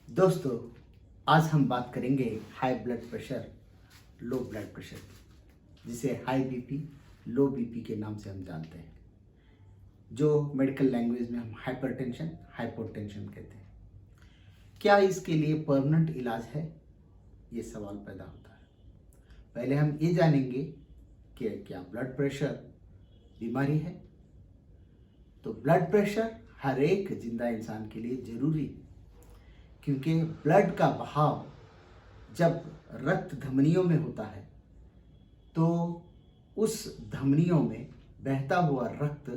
दोस्तों, आज हम बात करेंगे high blood pressure, low blood pressure, जिसे हाई बीपी, लो बीपी के नाम से हम जानते हैं, जो मेडिकल लैंग्वेज में हम हाइपरटेंशन, हाइपोटेंशन कहते हैं। क्या इसके लिए परमानेंट इलाज है? ये सवाल पैदा होता है। पहले हम ये जानेंगे कि क्या ब्लड प्रेशर बीमारी है। तो ब्लड प्रेशर हर एक जिंदा इंसान के लिए जरूरी है, क्योंकि ब्लड का बहाव जब रक्त धमनियों में होता है तो उस धमनियों में बहता हुआ रक्त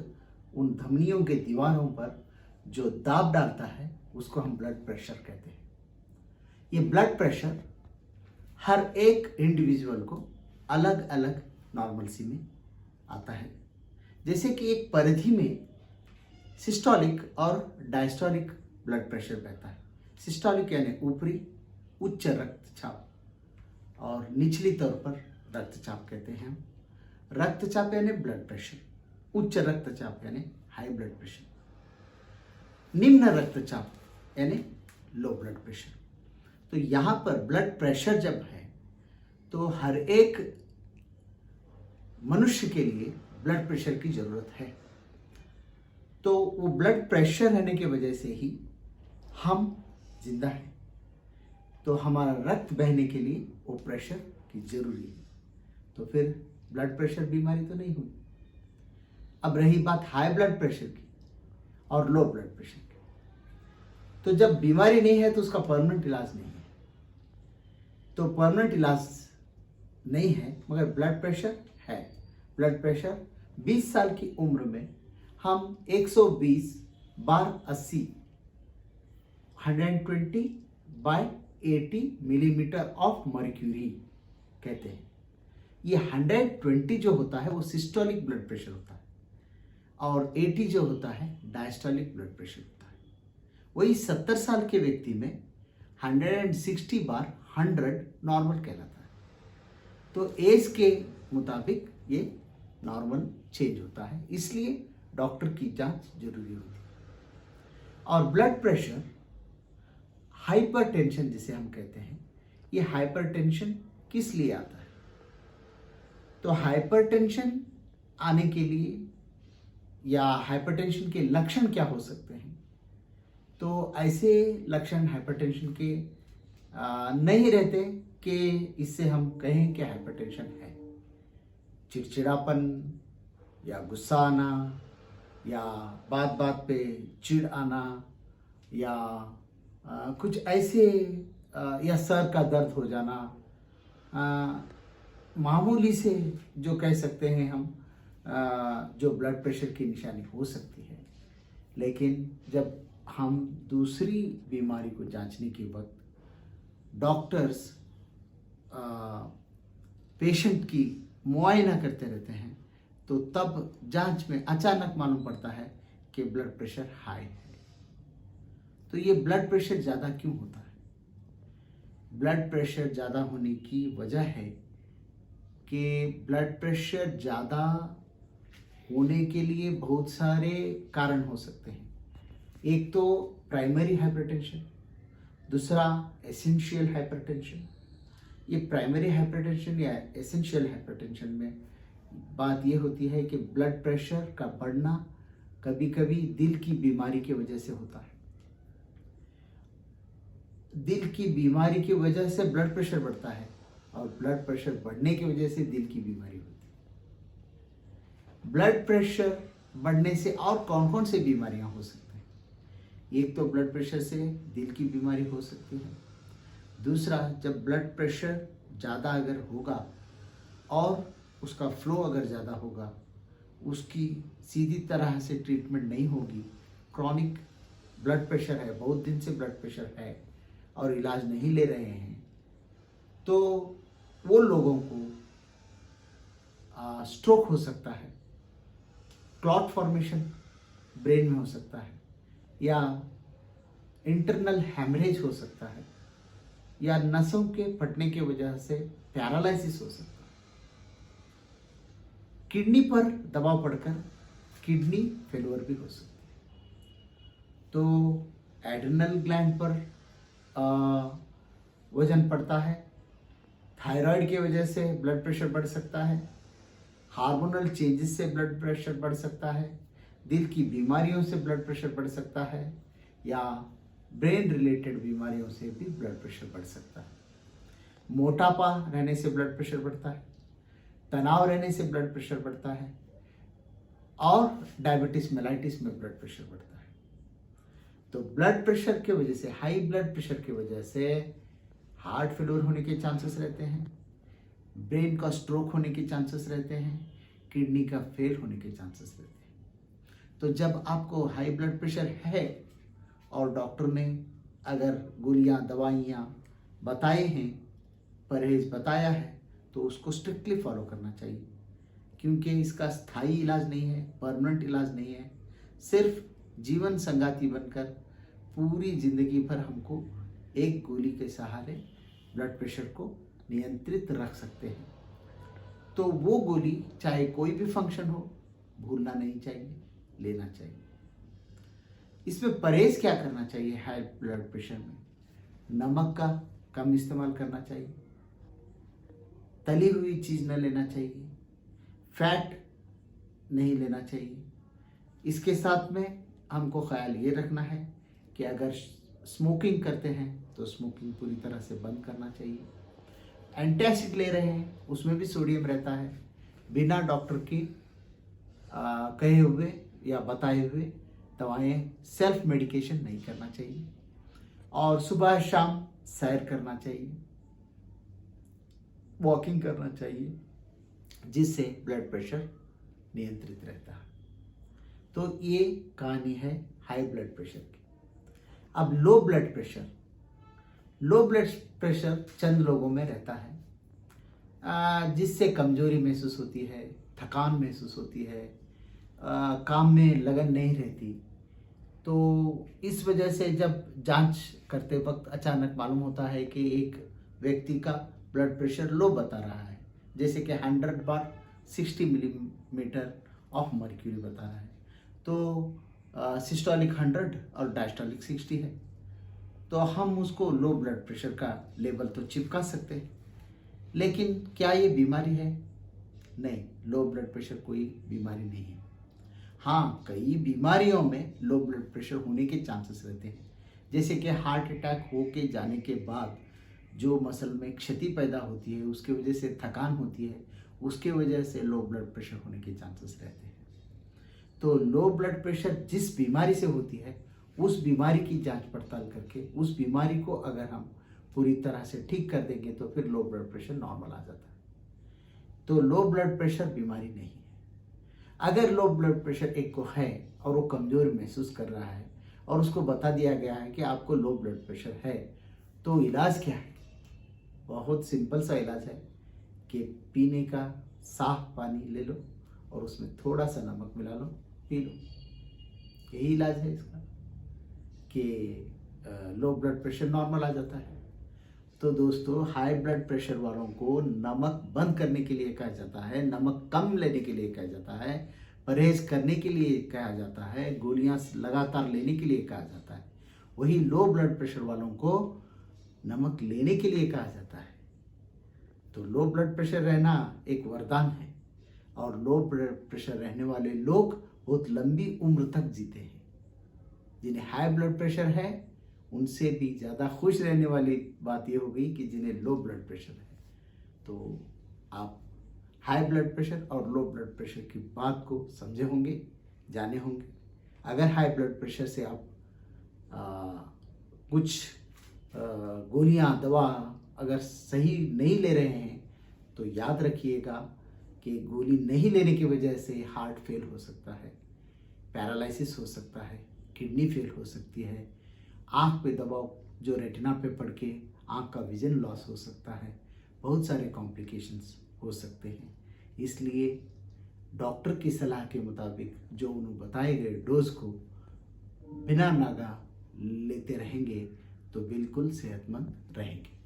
उन धमनियों के दीवारों पर जो दाब डालता है उसको हम ब्लड प्रेशर कहते हैं। ये ब्लड प्रेशर हर एक इंडिविजुअल को अलग अलग नॉर्मलसी में आता है। जैसे कि एक परिधि में सिस्टोलिक और डायस्टोलिक ब्लड प्रेशर बहता है। सिस्टोलिक यानी ऊपरी उच्च रक्तचाप और निचली तौर पर रक्तचाप कहते हैं हम। रक्तचाप यानी ब्लड प्रेशर, उच्च रक्तचाप यानी हाई ब्लड प्रेशर, निम्न रक्तचाप यानी लो ब्लड प्रेशर। तो यहाँ पर ब्लड प्रेशर जब है तो हर एक मनुष्य के लिए ब्लड प्रेशर की जरूरत है। तो वो ब्लड प्रेशर रहने की वजह से ही हम जिंदा है। तो हमारा रक्त बहने के लिए वो प्रेशर की जरूरी है। तो फिर ब्लड प्रेशर बीमारी तो नहीं हुई। अब रही बात हाई ब्लड प्रेशर की और लो ब्लड प्रेशर की। तो जब बीमारी नहीं है तो उसका परमानेंट इलाज नहीं है। तो परमानेंट इलाज नहीं है मगर ब्लड प्रेशर है। ब्लड प्रेशर 20 साल की उम्र में हम 120 बार 80 120/80 मिलीमीटर ऑफ मर्क्यूरी कहते हैं। ये 120 जो होता है वो सिस्टोलिक ब्लड प्रेशर होता है और 80 जो होता है डायस्टोलिक ब्लड प्रेशर होता है। वही 70 साल के व्यक्ति में 160/100 नॉर्मल कहलाता है। तो एज के मुताबिक ये नॉर्मल चेंज होता है, इसलिए डॉक्टर की जांच जरूरी होती है। और ब्लड प्रेशर हाइपरटेंशन जिसे हम कहते हैं, ये हाइपरटेंशन किस लिए आता है? तो हाइपरटेंशन आने के लिए या हाइपरटेंशन के लक्षण क्या हो सकते हैं? तो ऐसे लक्षण हाइपरटेंशन के नहीं रहते कि इससे हम कहें कि हाइपरटेंशन है। चिड़चिड़ापन या गुस्सा आना या बात बात पे चिढ़ आना या कुछ ऐसे या सर का दर्द हो जाना, मामूली से जो कह सकते हैं हम जो ब्लड प्रेशर की निशानी हो सकती है। लेकिन जब हम दूसरी बीमारी को जांचने के वक्त डॉक्टर्स पेशेंट की मुआयना करते रहते हैं तो तब जांच में अचानक मालूम पड़ता है कि ब्लड प्रेशर हाई है। तो ये ब्लड प्रेशर ज़्यादा क्यों होता है? ब्लड प्रेशर ज़्यादा होने की वजह है कि ब्लड प्रेशर ज़्यादा होने के लिए बहुत सारे कारण हो सकते हैं। एक तो प्राइमरी हाइपरटेंशन, दूसरा एसेंशियल हाइपरटेंशन। ये प्राइमरी हाइपरटेंशन या एसेंशियल हाइपरटेंशन में बात ये होती है कि ब्लड प्रेशर का बढ़ना कभी कभी दिल की बीमारी की वजह से होता है। दिल की बीमारी की वजह से ब्लड प्रेशर बढ़ता है और ब्लड प्रेशर बढ़ने की वजह से दिल की बीमारी होती है। ब्लड प्रेशर बढ़ने से और कौन कौन सी बीमारियां हो सकती हैं? एक तो ब्लड प्रेशर से दिल की बीमारी हो सकती है। दूसरा, जब ब्लड प्रेशर ज़्यादा अगर होगा और उसका फ्लो अगर ज़्यादा होगा, उसकी सीधी तरह से ट्रीटमेंट नहीं होगी, क्रॉनिक ब्लड प्रेशर है, बहुत दिन से ब्लड प्रेशर है और इलाज नहीं ले रहे हैं, तो वो लोगों को स्ट्रोक हो सकता है, क्लॉट फॉर्मेशन ब्रेन में हो सकता है, या इंटरनल हैमरेज हो सकता है, या नसों के फटने की वजह से पैरालिसिस हो सकता है। किडनी पर दबाव पड़कर किडनी फेलियर भी हो सकती है। तो एड्रिनल ग्लैंड पर वजन बढ़ता है, थायराइड की वजह से ब्लड प्रेशर बढ़ सकता है, हार्मोनल चेंजेस से ब्लड प्रेशर बढ़ सकता है, दिल की बीमारियों से ब्लड प्रेशर बढ़ सकता है, या ब्रेन रिलेटेड बीमारियों से भी ब्लड प्रेशर बढ़ सकता है। मोटापा रहने से ब्लड प्रेशर बढ़ता है, तनाव रहने से ब्लड प्रेशर बढ़ता है, और डायबिटीज मेलाइटिस में ब्लड प्रेशर बढ़ता है। तो ब्लड प्रेशर की वजह से, हाई ब्लड प्रेशर की वजह से हार्ट फेलियर होने के चांसेस रहते हैं, ब्रेन का स्ट्रोक होने के चांसेस रहते हैं, किडनी का फेल होने के चांसेस रहते हैं। तो जब आपको हाई ब्लड प्रेशर है और डॉक्टर ने अगर गोलियां दवाइयां बताए हैं, परहेज बताया है, तो उसको स्ट्रिक्टली फॉलो करना चाहिए, क्योंकि इसका स्थायी इलाज नहीं है, परमानेंट इलाज नहीं है। सिर्फ जीवन संगाती बनकर पूरी जिंदगी भर हमको एक गोली के सहारे ब्लड प्रेशर को नियंत्रित रख सकते हैं। तो वो गोली चाहे कोई भी फंक्शन हो, भूलना नहीं चाहिए, लेना चाहिए। इसमें परहेज क्या करना चाहिए? हाई ब्लड प्रेशर में नमक का कम इस्तेमाल करना चाहिए, तली हुई चीज न लेना चाहिए, फैट नहीं लेना चाहिए। इसके साथ में हमको ख्याल ये रखना है कि अगर स्मोकिंग करते हैं तो स्मोकिंग पूरी तरह से बंद करना चाहिए। एंटासिड ले रहे हैं, उसमें भी सोडियम रहता है, बिना डॉक्टर की कहे हुए या बताए हुए दवाएं, सेल्फ मेडिकेशन नहीं करना चाहिए। और सुबह शाम सैर करना चाहिए, वॉकिंग करना चाहिए, जिससे ब्लड प्रेशर नियंत्रित रहता है। तो ये कहानी है हाई ब्लड प्रेशर की। अब low blood pressure, low blood pressure चंद लोगों में रहता है, जिससे कमजोरी महसूस होती है, थकान महसूस होती है, काम में लगन नहीं रहती। तो इस वजह से जब जांच करते वक्त अचानक मालूम होता है कि एक व्यक्ति का ब्लड प्रेशर लो बता रहा है, जैसे कि 100/60 मिलीमीटर ऑफ मर्क्यूरी बता रहा है, तो सिस्टोलिक 100 और डायस्टोलिक 60 है, तो हम उसको लो ब्लड प्रेशर का लेवल तो चिपका सकते हैं। लेकिन क्या ये बीमारी है? नहीं, लो ब्लड प्रेशर कोई बीमारी नहीं है। हाँ, कई बीमारियों में लो ब्लड प्रेशर होने के चांसेस रहते हैं, जैसे कि हार्ट अटैक हो के जाने के बाद जो मसल में क्षति पैदा होती है, उसकी वजह से थकान होती है, उसके वजह से लो ब्लड प्रेशर होने के चांसेस रहते हैं। तो लो ब्लड प्रेशर जिस बीमारी से होती है, उस बीमारी की जांच पड़ताल करके उस बीमारी को अगर हम पूरी तरह से ठीक कर देंगे तो फिर लो ब्लड प्रेशर नॉर्मल आ जाता है। तो लो ब्लड प्रेशर बीमारी नहीं है। अगर लो ब्लड प्रेशर एक को है और वो कमजोर महसूस कर रहा है और उसको बता दिया गया है कि आपको लो ब्लड प्रेशर है, तो इलाज क्या है? बहुत सिंपल सा इलाज है कि पीने का साफ पानी ले लो और उसमें थोड़ा सा नमक मिला लो, पी लो। यही इलाज है इसका कि लो ब्लड प्रेशर नॉर्मल आ जाता है। तो दोस्तों, हाई ब्लड प्रेशर वालों को नमक बंद करने के लिए कहा जाता है, नमक कम लेने के लिए कहा जाता है, परहेज करने के लिए कहा जाता है, गोलियां लगातार लेने के लिए कहा जाता है। वही लो ब्लड प्रेशर वालों को नमक लेने के लिए कहा जाता है। तो लो ब्लड प्रेशर रहना एक वरदान है, और लो ब्लड प्रेशर रहने वाले लोग बहुत लंबी उम्र तक जीते हैं। जिन्हें हाई ब्लड प्रेशर है, उनसे भी ज़्यादा खुश रहने वाली बात यह हो गई कि जिन्हें लो ब्लड प्रेशर है। तो आप हाई ब्लड प्रेशर और लो ब्लड प्रेशर की बात को समझे होंगे, जाने होंगे। अगर हाई ब्लड प्रेशर से आप कुछ गोलियां, दवा अगर सही नहीं ले रहे हैं, तो याद रखिएगा कि गोली नहीं लेने की वजह से हार्ट फेल हो सकता है, पैरालिसिस हो सकता है, किडनी फेल हो सकती है, आँख पे दबाव जो रेटिना पे पड़ के आँख का विजन लॉस हो सकता है, बहुत सारे कॉम्प्लिकेशंस हो सकते हैं। इसलिए डॉक्टर की सलाह के मुताबिक जो उन्हें बताए गए डोज को बिना नागा लेते रहेंगे तो बिल्कुल सेहतमंद रहेंगे।